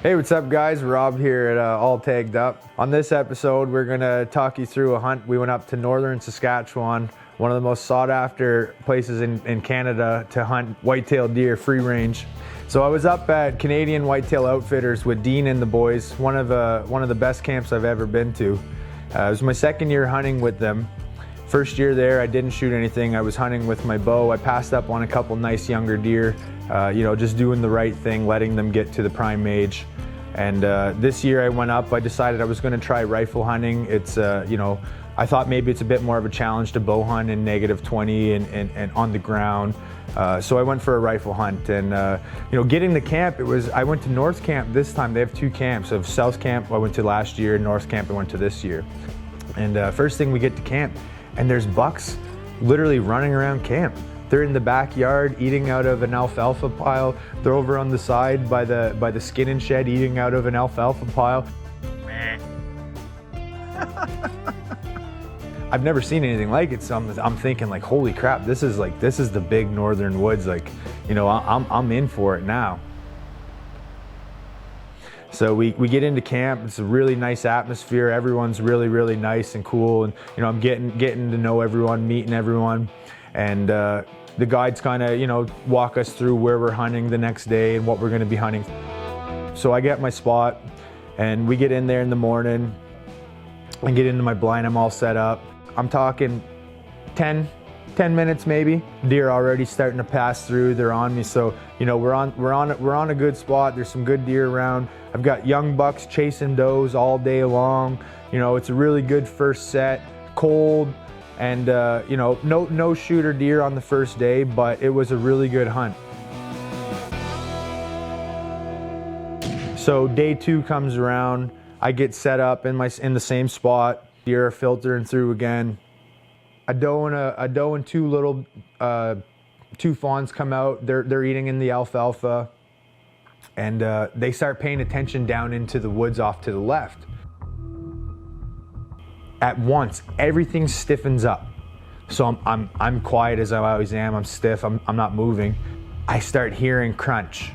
Hey, what's up guys? Rob here at All Tagged Up. On this episode, we're gonna talk you through a hunt. We went up to northern Saskatchewan, one of the most sought after places in Canada to hunt white-tailed deer free range. So I was up at Canadian Whitetail Outfitters with Dean and the boys, one of the best camps I've ever been to. It was my second year hunting with them. First year there, I didn't shoot anything. I was hunting with my bow. I passed up on a couple nice younger deer, just doing the right thing, letting them get to the prime age. And this year I went up, I decided I was gonna try rifle hunting. It's, I thought maybe it's a bit more of a challenge to bow hunt in -20 and on the ground. So I went for a rifle hunt and, getting to camp, I went to North Camp this time. They have two camps. Of South Camp I went to last year, North Camp I went to this year. And first thing we get to camp, and there's bucks literally running around camp. They're in the backyard eating out of an alfalfa pile. They're over on the side by the skinning shed eating out of an alfalfa pile. I've never seen anything like it, so I'm thinking like, holy crap, this is the big northern woods. I'm in for it now. So we get into camp. It's a really nice atmosphere. Everyone's really, really nice and cool. And I'm getting to know everyone, meeting everyone. And the guides kind of, walk us through where we're hunting the next day and what we're gonna be hunting. So I get my spot and we get in there in the morning. I get into my blind, I'm all set up. I'm talking 10 minutes maybe. Deer already starting to pass through, they're on me. So, we're on a good spot. There's some good deer around. I've got young bucks chasing does all day long. It's a really good first set, cold, and no shooter deer on the first day, but it was a really good hunt. So day 2 comes around. I get set up in the same spot. Deer are filtering through again. A doe and two fawns come out. They're eating in the alfalfa, and they start paying attention down into the woods off to the left. At once, everything stiffens up. So I'm quiet as I always am. I'm stiff. I'm not moving. I start hearing crunch,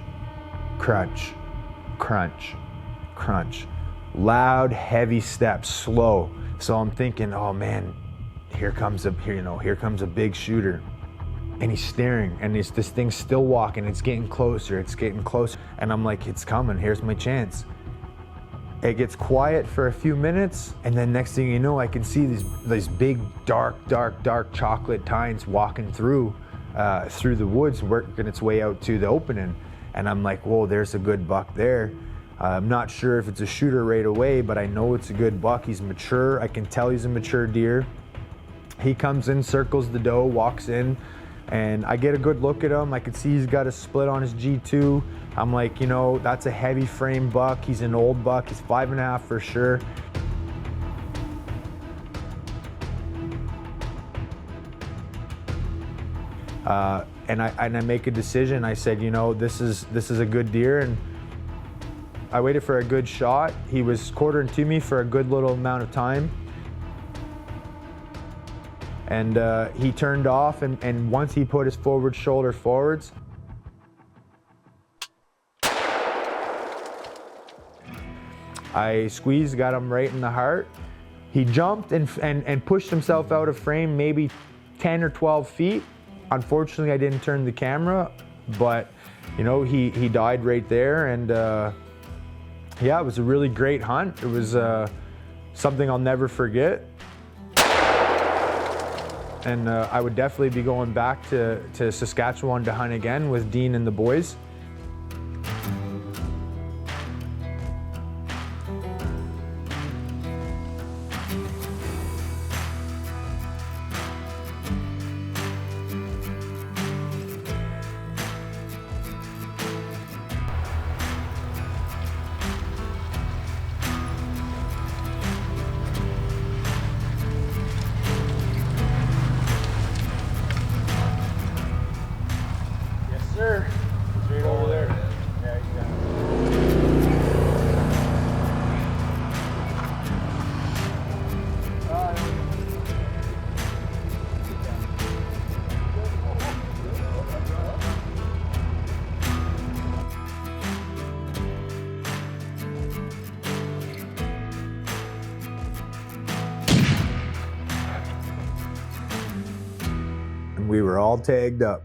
crunch, crunch, crunch. Loud, heavy steps, slow. So I'm thinking, oh man, here comes a big shooter. And he's staring, and this thing's still walking. It's getting closer. It's getting closer. And I'm like, it's coming. Here's my chance. It gets quiet for a few minutes, and then next thing you know, I can see these big, dark chocolate tines walking through the woods, working its way out to the opening. And I'm like, whoa, there's a good buck there. I'm not sure if it's a shooter right away, but I know it's a good buck. He's mature. I can tell he's a mature deer. He comes in, circles the doe, walks in, and I get a good look at him. I can see he's got a split on his G2. I'm like, that's a heavy frame buck. He's an old buck. He's 5.5 for sure. And I make a decision. I said, this is a good deer, and I waited for a good shot. He was quartering to me for a good little amount of time. And he turned off, and once he put his forward shoulder forwards, I squeezed, got him right in the heart. He jumped and pushed himself out of frame maybe 10 or 12 feet. Unfortunately, I didn't turn the camera, but he died right there. And yeah, it was a really great hunt. It was something I'll never forget. And I would definitely be going back to Saskatchewan to hunt again with Dean and the boys. Sir, straight and we were all tagged up.